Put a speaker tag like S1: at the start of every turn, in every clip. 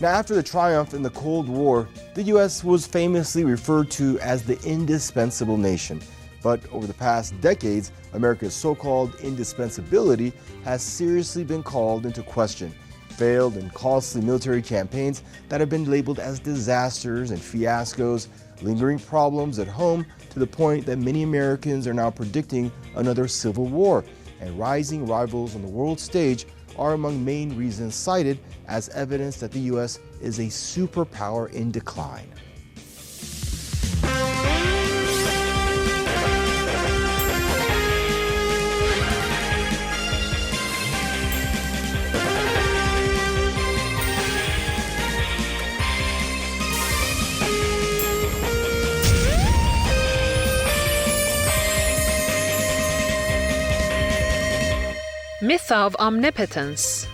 S1: Now, after the triumph in the Cold War, the U.S. was famously referred to as the indispensable nation. But over the past decades, America's so-called indispensability has seriously been called into question. Failed and costly military campaigns that have been labeled as disasters and fiascos, lingering problems at home to the point that many Americans are now predicting another civil war, and rising rivals on the world stage are among main reasons cited as evidence that the U.S. is a superpower in decline.
S2: Myth of omnipotence.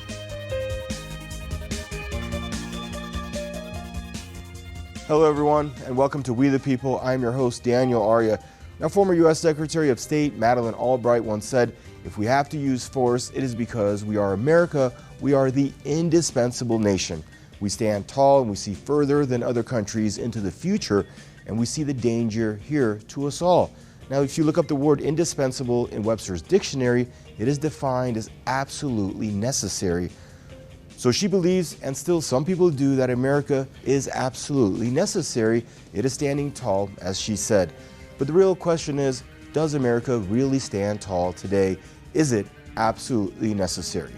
S1: Hello, everyone, and welcome to We the People. I'm your host, Daniel Arya. Now, former U.S. Secretary of State Madeleine Albright once said, "If we have to use force, it is because we are America. We are the indispensable nation. We stand tall and we see further than other countries into the future, and we see the danger here to us all." Now, if you look up the word indispensable in Webster's dictionary, it is defined as absolutely necessary. So she believes, and still some people do, that America is absolutely necessary. It is standing tall, as she said. But the real question is, does America really stand tall today? Is it absolutely necessary?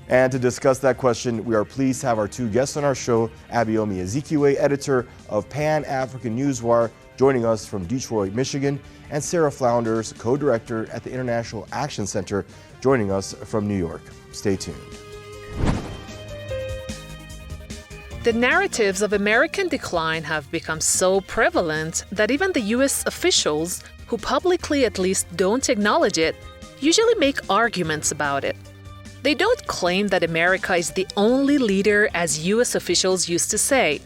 S1: And to discuss that question, we are pleased to have our two guests on our show, Abayomi Azikiwe, editor of Pan-African Newswire, joining us from Detroit, Michigan, and Sarah Flounders, co-director at the International Action Center, joining us from New York. Stay tuned.
S2: The narratives of American decline have become so prevalent that even the U.S. officials, who publicly at least don't acknowledge it, usually make arguments about it. They don't claim that America is the only leader, as U.S. officials used to say.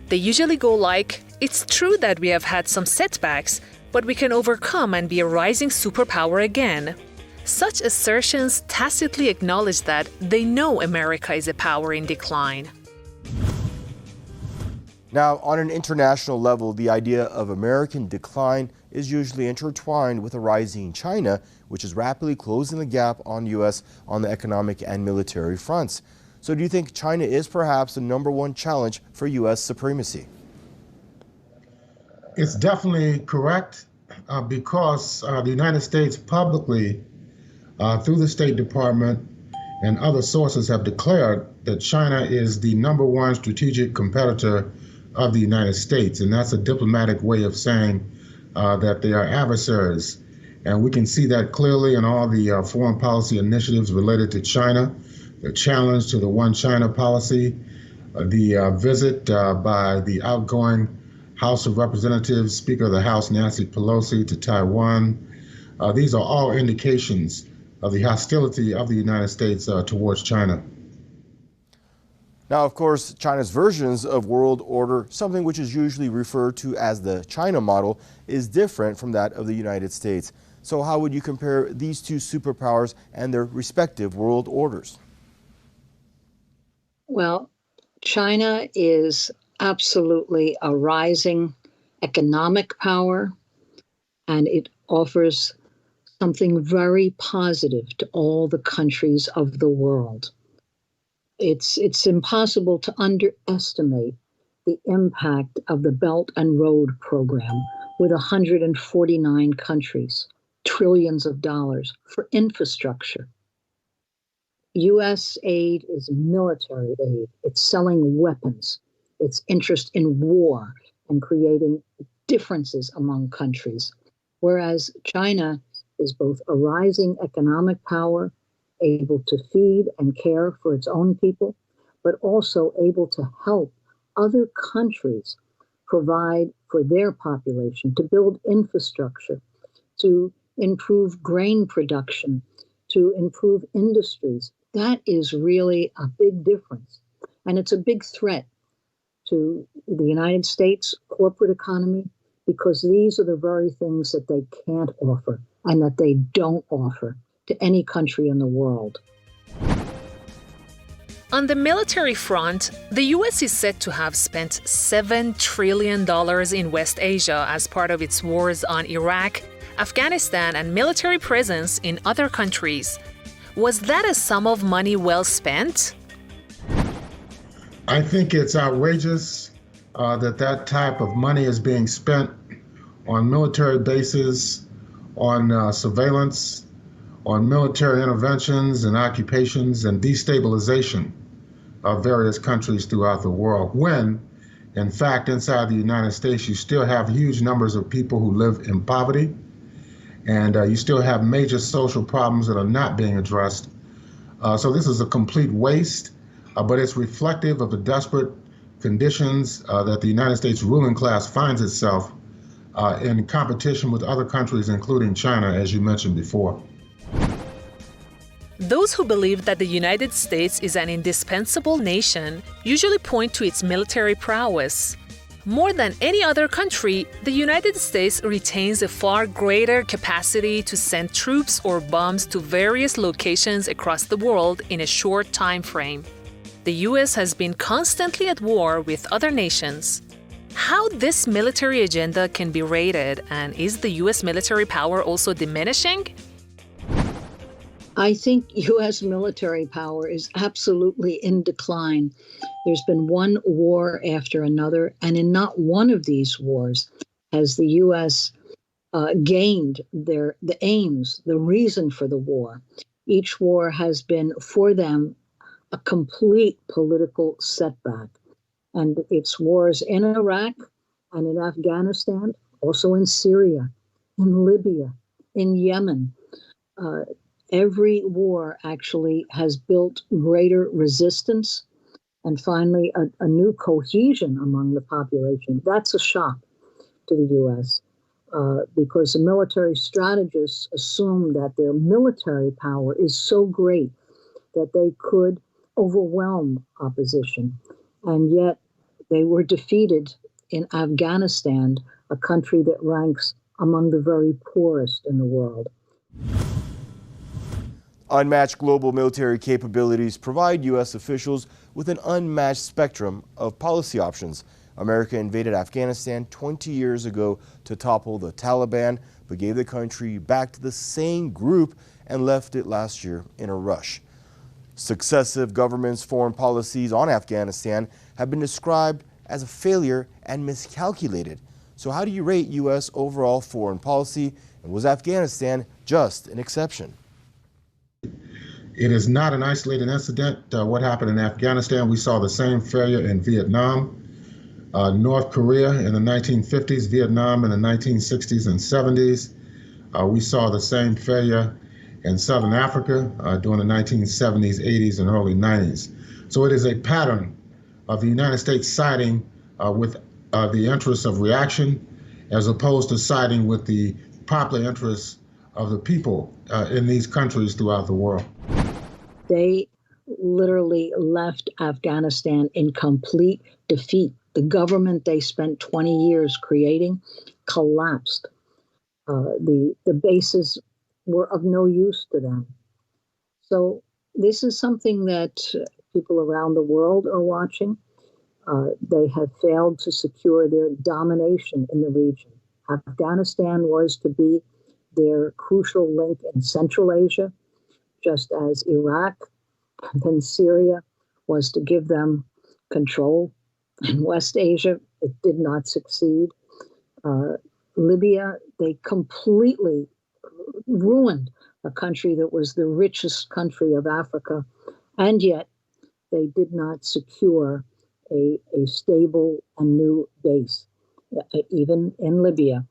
S2: They usually go like, "It's true that we have had some setbacks, but we can overcome and be a rising superpower again." Such assertions tacitly acknowledge that they know America is a power in decline.
S1: Now, on an international level, the idea of American decline is usually intertwined with a rising China, which is rapidly closing the gap on U.S. on the economic and military fronts. So do you think China is perhaps the number one challenge for U.S. supremacy?
S3: It's definitely correct because the United States publicly, through the State Department and other sources, have declared that China is the number one strategic competitor of the United States. And that's a diplomatic way of saying that they are adversaries. And we can see that clearly in all the foreign policy initiatives related to China, the challenge to the One China policy, the visit by the outgoing House of Representatives, Speaker of the House Nancy Pelosi, to Taiwan. These are all indications of the hostility of the United States towards China.
S1: Now, of course, China's versions of world order, something which is usually referred to as the China model, is different from that of the United States. So how would you compare these two superpowers and their respective world orders?
S4: Well, China is absolutely a rising economic power, and it offers something very positive to all the countries of the world. It's impossible to underestimate the impact of the Belt and Road program with 149 countries, trillions of dollars for infrastructure. U.S. aid is military aid. It's selling weapons. It's interest in war and creating differences among countries. Whereas China is both a rising economic power, able to feed and care for its own people, but also able to help other countries provide for their population, to build infrastructure, to improve grain production, to improve industries. That is really a big difference. And it's a big threat to the United States corporate economy, because these are the very things that they can't offer and that they don't offer to any country in the world.
S2: On the military front, the U.S. is said to have spent $7 trillion in West Asia as part of its wars on Iraq, Afghanistan, and military presence in other countries. Was that a sum of money well spent?
S3: I think it's outrageous that type of money is being spent on military bases, on surveillance, on military interventions and occupations and destabilization of various countries throughout the world, when, in fact, inside the United States, you still have huge numbers of people who live in poverty, and you still have major social problems that are not being addressed. So this is a complete waste, but it's reflective of the desperate conditions that the United States ruling class finds itself in competition with other countries, including China, as you mentioned before.
S2: Those who believe that the United States is an indispensable nation usually point to its military prowess. More than any other country, the United States retains a far greater capacity to send troops or bombs to various locations across the world in a short time frame. The U.S. has been constantly at war with other nations. How this military agenda can be rated, and is the U.S. military power also diminishing?
S4: I think U.S. military power is absolutely in decline. There's been one war after another, and in not one of these wars has the U.S. Gained the aims, the reason for the war. Each war has been, for them, a complete political setback. And it's wars in Iraq and in Afghanistan, also in Syria, in Libya, in Yemen. Every war actually has built greater resistance and finally a new cohesion among the population. That's a shock to the U.S. Because the military strategists assume that their military power is so great that they could overwhelm opposition. And yet they were defeated in Afghanistan, a country that ranks among the very poorest in the world.
S1: Unmatched global military capabilities provide U.S. officials with an unmatched spectrum of policy options. America invaded Afghanistan 20 years ago to topple the Taliban, but gave the country back to the same group and left it last year in a rush. Successive governments' foreign policies on Afghanistan have been described as a failure and miscalculated. So how do you rate U.S. overall foreign policy, and was Afghanistan just an exception?
S3: It is not an isolated incident. What happened in Afghanistan, we saw the same failure in Vietnam, North Korea in the 1950s, Vietnam in the 1960s and 70s. We saw the same failure in Southern Africa during the 1970s, 80s, and early 90s. So it is a pattern of the United States siding with the interests of reaction as opposed to siding with the popular interests of the people in these countries throughout the world.
S4: They literally left Afghanistan in complete defeat. The government they spent 20 years creating collapsed. The bases were of no use to them. So this is something that people around the world are watching. They have failed to secure their domination in the region. Afghanistan was to be their crucial link in Central Asia, just as Iraq and then Syria was to give them control. In West Asia, it did not succeed. Libya, they completely ruined a country that was the richest country of Africa, and yet they did not secure a stable and new base. Even in Libya,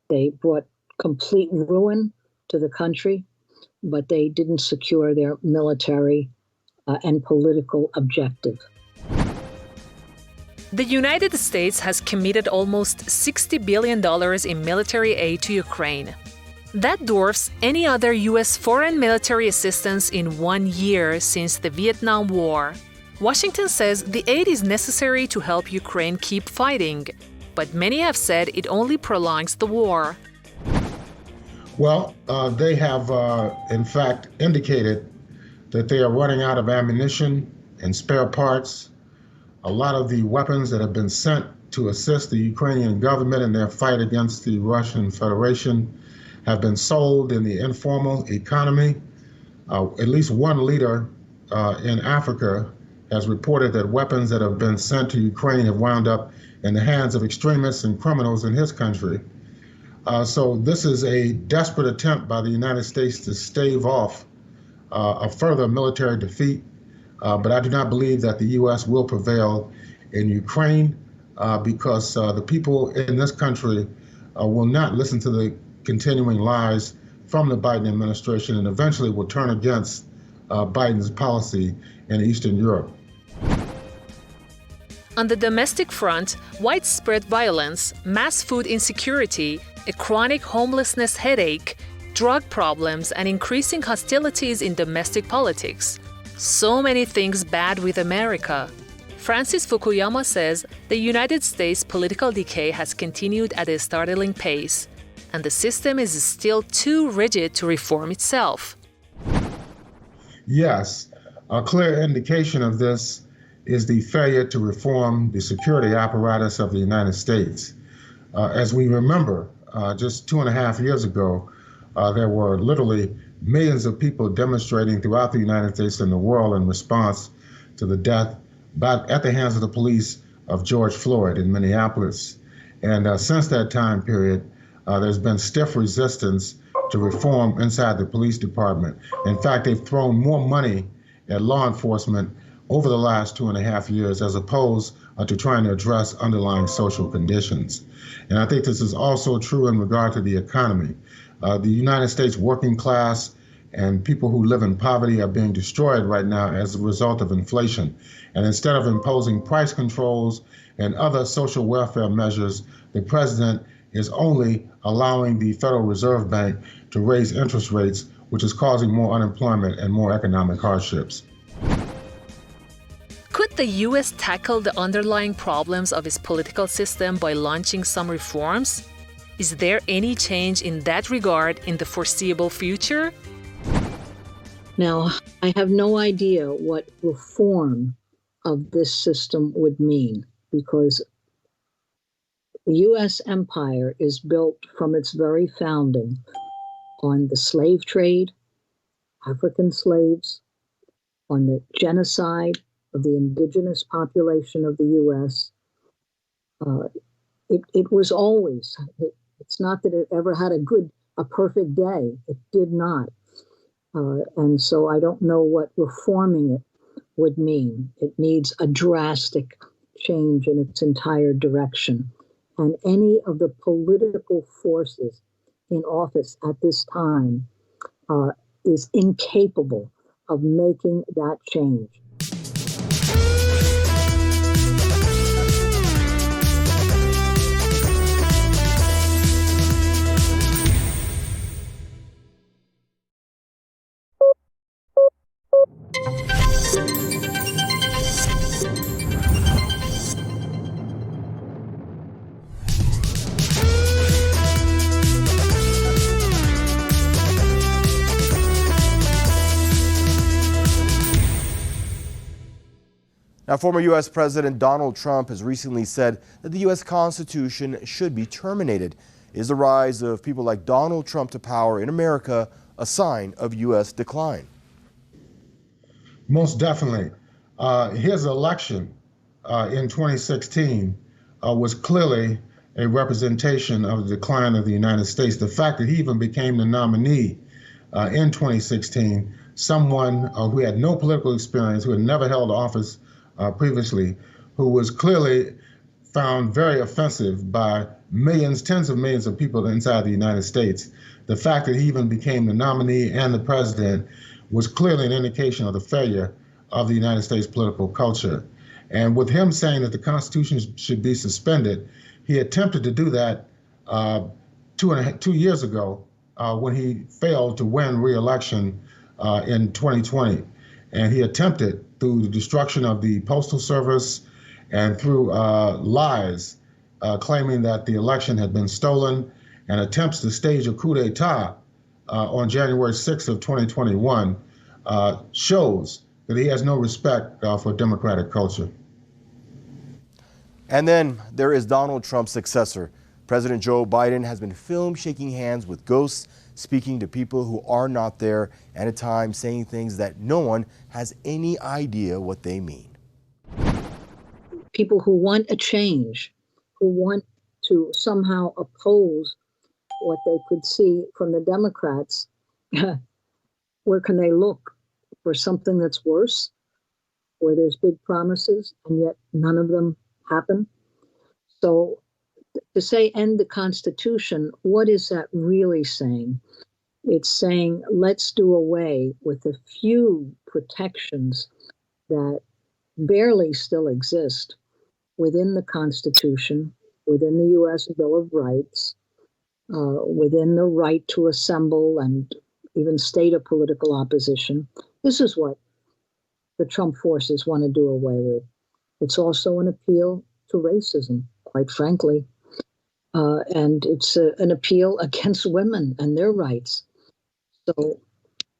S4: they brought complete ruin to the country, but they didn't secure their military and political objective.
S2: The United States has committed almost $60 billion in military aid to Ukraine. That dwarfs any other U.S. foreign military assistance in 1 year since the Vietnam War. Washington says the aid is necessary to help Ukraine keep fighting, but many have said it only prolongs the war.
S3: Well, they have, in fact, indicated that they are running out of ammunition and spare parts. A lot of the weapons that have been sent to assist the Ukrainian government in their fight against the Russian Federation have been sold in the informal economy. At least one leader in Africa has reported that weapons that have been sent to Ukraine have wound up in the hands of extremists and criminals in his country. So this is a desperate attempt by the United States to stave off a further military defeat. But I do not believe that the U.S. will prevail in Ukraine because the people in this country will not listen to the continuing lies from the Biden administration and eventually will turn against Biden's policy in Eastern Europe.
S2: On the domestic front, widespread violence, mass food insecurity, a chronic homelessness headache, drug problems, and increasing hostilities in domestic politics. So many things bad with America. Francis Fukuyama says the United States' political decay has continued at a startling pace, and the system is still too rigid to reform itself.
S3: Yes, a clear indication of this is the failure to reform the security apparatus of the United States. As we remember, just 2.5 years ago, there were literally millions of people demonstrating throughout the United States and the world in response to the death at the hands of the police of George Floyd in Minneapolis. And since that time period, there's been stiff resistance to reform inside the police department. In fact, they've thrown more money at law enforcement over the last 2.5 years as opposed to trying to address underlying social conditions. And I think this is also true in regard to the economy. The United States working class and people who live in poverty are being destroyed right now as a result of inflation. And instead of imposing price controls and other social welfare measures, the president is only allowing the Federal Reserve Bank to raise interest rates, which is causing more unemployment and more economic hardships.
S2: Could the U.S. tackle the underlying problems of its political system by launching some reforms? Is there any change in that regard in the foreseeable future?
S4: Now, I have no idea what reform of this system would mean, because the U.S. empire is built from its very founding on the slave trade, African slaves, on the genocide of the indigenous population of the U.S. It was always, it's not that it ever had a perfect day. It did not. And so I don't know what reforming it would mean. It needs a drastic change in its entire direction. And any of the political forces in office at this time is incapable of making that change.
S1: Now, former U.S. President Donald Trump has recently said that the U.S. Constitution should be terminated. Is the rise of people like Donald Trump to power in America a sign of U.S. decline?
S3: Most definitely. His election in 2016 was clearly a representation of the decline of the United States. The fact that he even became the nominee in 2016, someone who had no political experience, who had never held office previously, who was clearly found very offensive by millions, tens of millions of people inside the United States. The fact that he even became the nominee and the president was clearly an indication of the failure of the United States political culture. And with him saying that the Constitution should be suspended, he attempted to do that 2 years ago when he failed to win re-election in 2020. And he attempted through the destruction of the Postal Service and through lies, claiming that the election had been stolen, and attempts to stage a coup d'etat on January 6th of 2021 shows that he has no respect for democratic culture.
S1: And then there is Donald Trump's successor. President Joe Biden has been filmed shaking hands with ghosts, speaking to people who are not there, and at times saying things that no one has any idea what they mean.
S4: People who want a change, who want to somehow oppose what they could see from the Democrats, where can they look? For something that's worse, where there's big promises and yet none of them happen. So to say end the Constitution, what is that really saying? It's saying let's do away with the few protections that barely still exist within the Constitution, within the U.S. Bill of Rights, within the right to assemble and even state a political opposition. This is what the Trump forces want to do away with. It's also an appeal to racism, quite frankly. And it's an appeal against women and their rights. So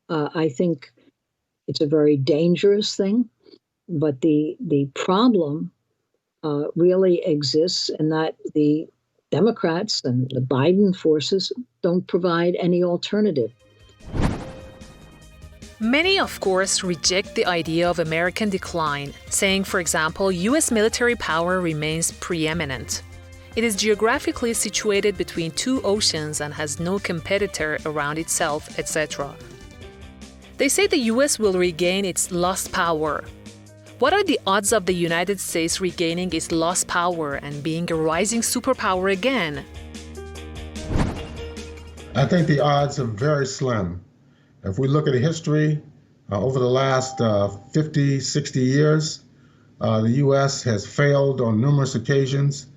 S4: I think it's a very dangerous thing. But the problem really exists in that the Democrats and the Biden forces don't provide any alternative.
S2: Many, of course, reject the idea of American decline, saying, for example, U.S. military power remains preeminent. It is geographically situated between two oceans and has no competitor around itself, etc. They say the U.S. will regain its lost power. What are the odds of the United States regaining its lost power and being a rising superpower again?
S3: I think the odds are very slim. If we look at history, over the last 50, 60 years, the U.S. has failed on numerous occasions.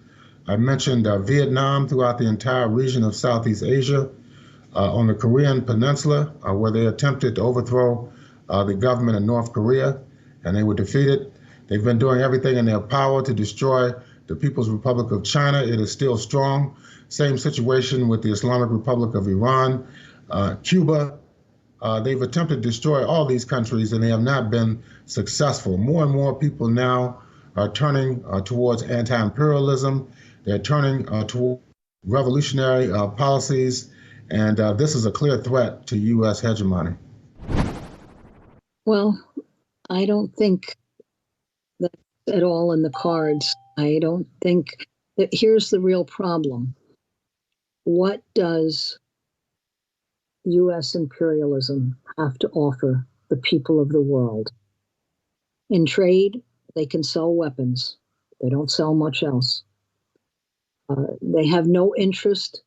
S3: I mentioned Vietnam throughout the entire region of Southeast Asia, on the Korean Peninsula, where they attempted to overthrow the government in North Korea, and they were defeated. They've been doing everything in their power to destroy the People's Republic of China. It is still strong. Same situation with the Islamic Republic of Iran, Cuba. They've attempted to destroy all these countries, and they have not been successful. More and more people now are turning towards anti-imperialism. They're turning toward revolutionary policies, and this is a clear threat to U.S. hegemony.
S4: Well, I don't think that's at all in the cards. I don't think that. Here's the real problem. What does U.S. imperialism have to offer the people of the world? In trade, they can sell weapons. They don't sell much else. They have no interest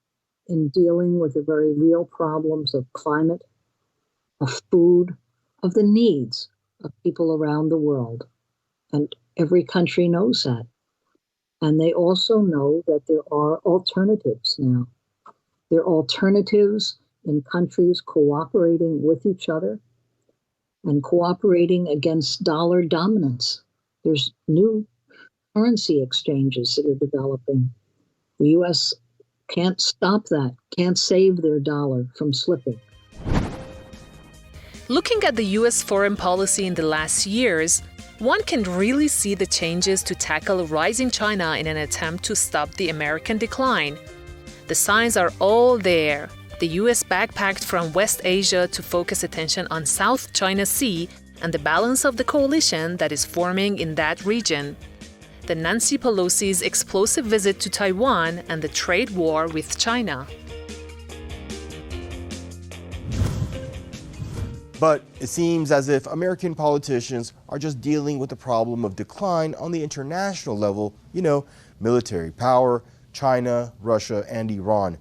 S4: in dealing with the very real problems of climate, of food, of the needs of people around the world. And every country knows that. And they also know that there are alternatives now. There are alternatives in countries cooperating with each other and cooperating against dollar dominance. There's new currency exchanges that are developing. The U.S. can't stop that, can't save their dollar from slipping.
S2: Looking at the U.S. foreign policy in the last years, one can really see the changes to tackle rising China in an attempt to stop the American decline. The signs are all there. The U.S. backpacked from West Asia to focus attention on South China Sea and the balance of the coalition that is forming in that region. The Nancy Pelosi's explosive visit to Taiwan and the trade war with China.
S1: But it seems as if American politicians are just dealing with the problem of decline on the international level, military power, China, Russia, and Iran.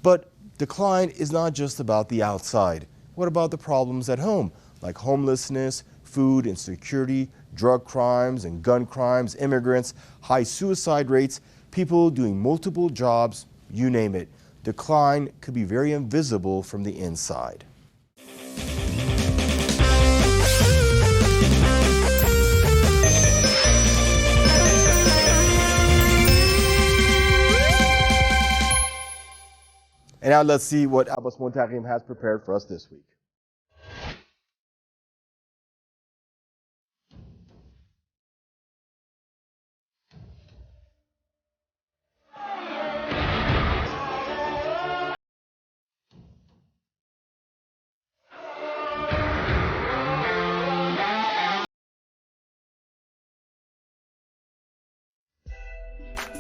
S1: But decline is not just about the outside. What about the problems at home, like homelessness, food insecurity, drug crimes and gun crimes, immigrants, high suicide rates, people doing multiple jobs, you name it. Decline could be very invisible from the inside. And now let's see what Abbas Montagim has prepared for us this week.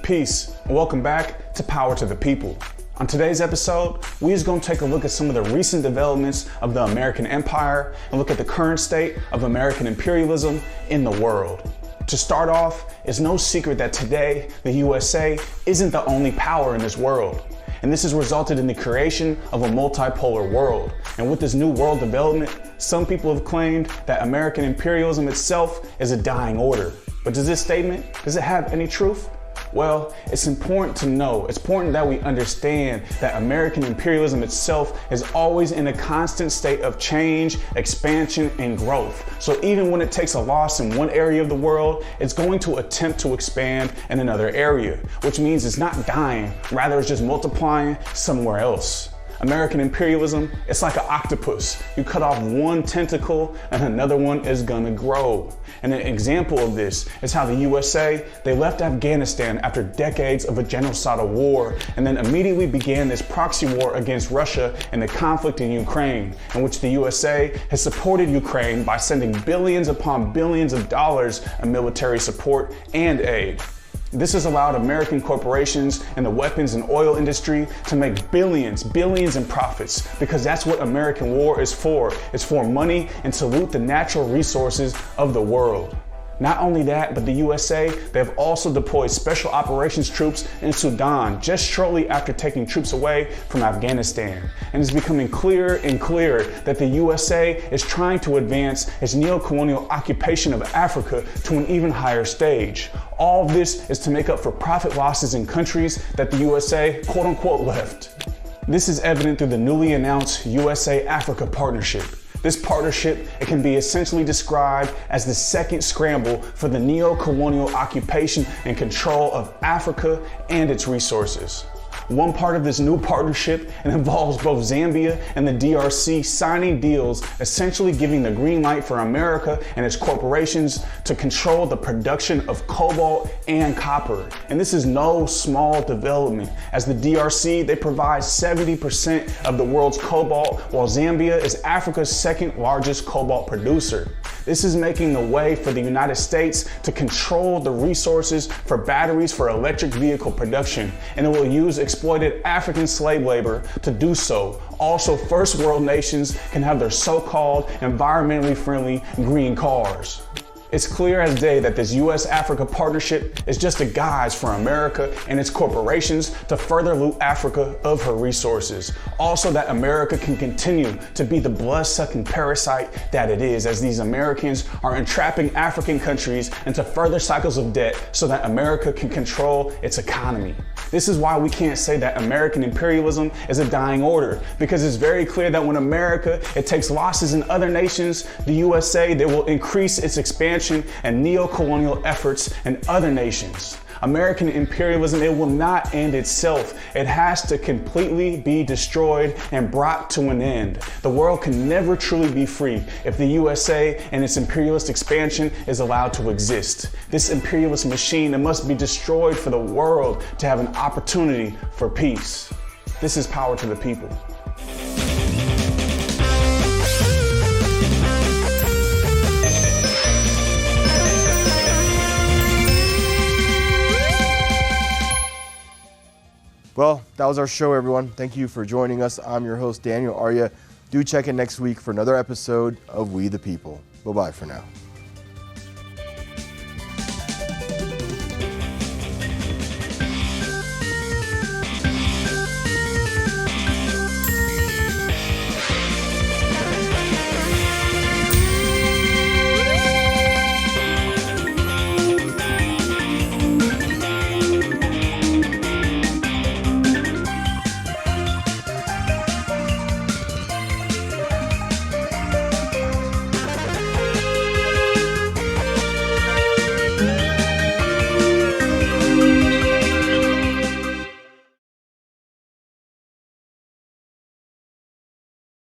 S5: Peace, and welcome back to Power to the People. On today's episode, we're just going to take a look at some of the recent developments of the American empire and look at the current state of American imperialism in the world. To start off, it's no secret that today the USA isn't the only power in this world. And this has resulted in the creation of a multipolar world. And with this new world development, some people have claimed that American imperialism itself is a dying order. But does this statement, does it have any truth? Well, it's important to know, it's important that we understand that American imperialism itself is always in a constant state of change, expansion, and growth. So even when it takes a loss in one area of the world, it's going to attempt to expand in another area, which means it's not dying, rather it's just multiplying somewhere else. American imperialism, it's like an octopus. You cut off one tentacle and another one is gonna grow. And an example of this is how the USA, they left Afghanistan after decades of a genocidal war and then immediately began this proxy war against Russia and the conflict in Ukraine, in which the USA has supported Ukraine by sending billions upon billions of dollars in military support and aid. This has allowed American corporations in the weapons and oil industry to make billions in profits, because that's what American war is for. It's for money and to loot the natural resources of the world. Not only that, but the USA, they have also deployed special operations troops in Sudan just shortly after taking troops away from Afghanistan. And it's becoming clearer and clearer that the USA is trying to advance its neo-colonial occupation of Africa to an even higher stage. All of this is to make up for profit losses in countries that the USA, quote unquote, left. This is evident through the newly announced USA-Africa partnership. This partnership, it can be essentially described as the second scramble for the neo-colonial occupation and control of Africa and its resources. One part of this new partnership, it involves both Zambia and the DRC signing deals, essentially giving the green light for America and its corporations to control the production of cobalt and copper. And this is no small development, as the DRC, they provide 70% of the world's cobalt, while Zambia is Africa's second largest cobalt producer. This is making the way for the United States to control the resources for batteries for electric vehicle production, and it will use exploited African slave labor to do so. Also, first world nations can have their so-called environmentally friendly green cars. It's clear as day that this US-Africa partnership is just a guise for America and its corporations to further loot Africa of her resources. Also, that America can continue to be the blood-sucking parasite that it is, as these Americans are entrapping African countries into further cycles of debt so that America can control its economy. This is why we can't say that American imperialism is a dying order, because it's very clear that when America, it takes losses in other nations, the USA, they will increase its expansion and neo-colonial efforts in other nations. American imperialism, it will not end itself. It has to completely be destroyed and brought to an end. The world can never truly be free if the USA and its imperialist expansion is allowed to exist. This imperialist machine, it must be destroyed for the world to have an opportunity for peace. This is Power to the People.
S1: Well, that was our show, everyone. Thank you for joining us. I'm your host, Daniel Arya. Do check in next week for another episode of We the People. Bye-bye for now.